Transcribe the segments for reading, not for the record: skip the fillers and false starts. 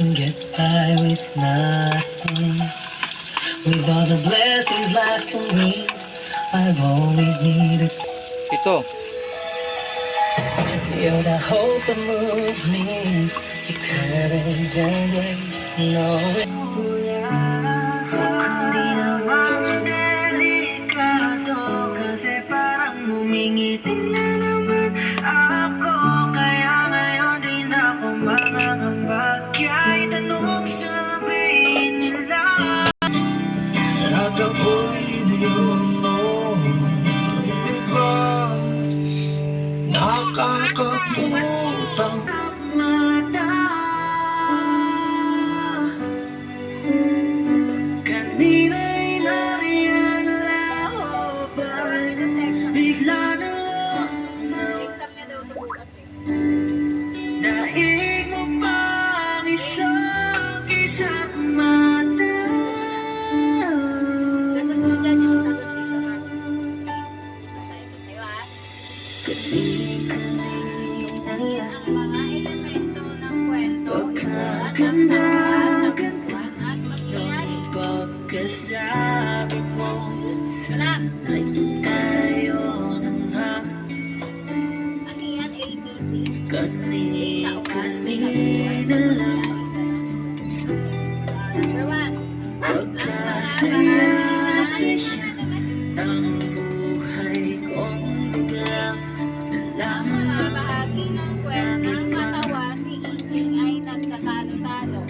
can get by with nothing. With all the blessings life can bring, I've always needed. Ito. You're the hope that moves me to courage and no. Hindi naman delikado kasi parang humingitin na naman ako. Kaya ngayon di na ako mangangamba. Kahit anong sabihin nila, at ako'y iniwan mo. Diba? Nakakaputang mata. Kanina'y nariyan lang ako ba? Bigla na daig mo pang isang mata. Sagot mo dyan yung sagot dito, ha? Basahin ko sa'yo, ha? Kanina ang mga elemento ng kwento, isulat ang tapat, tagpuan at mangyayari. Pagkasabi mo, sana'y tayo na nga. Ano yan? ABC? Kanina lang. Number 1. Pagkasaya ang buhay kong biglang Ang mga bahagi ng kwento ng katawan ni Iging ay nagtatalo-talo.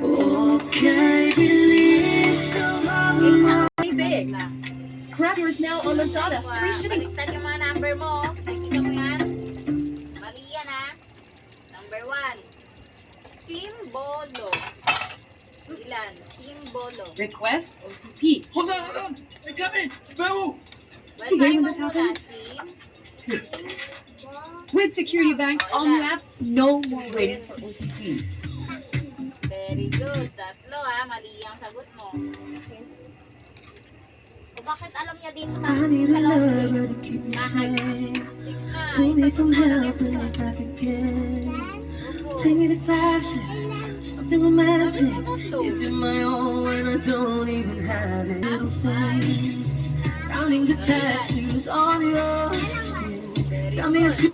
Okay, bilis na Big. Grab yours now on Lazada. Free shipping. Baliktad yung mga number mo. Nakikita mo yan? Mali yan, ha? Number 1. Simbolo. Ilan? Simbolo. Request OTP. Hold on. I got it. Bro. Basahin mo this muna. happens? With Security Banks on the app, no more waiting for OTPs. Very good. Tatlo, ha? Mali ang sagot mo. O bakit alam niya dito I tapos need sa a loob? lover to keep me safe. 6 na. Pull me Isagot from mo lang hell, yung bring me tatlo. back again. Opo. Bring me the glasses, something romantic. Sabi mo tatlo. Give you my all when I don't even have it. Little things, counting the tattoos on your skin. Very Tell me if you.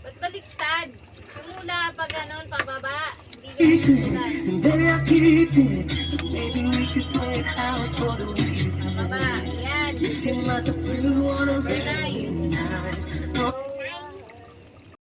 Ba't baliktad? Simula pa ganon, pababa. Hindi ganun sulat. Baby, I keep it. Maybe we could play house for the weekend. Baba. Yan. You came out the blue on a Number red. 9.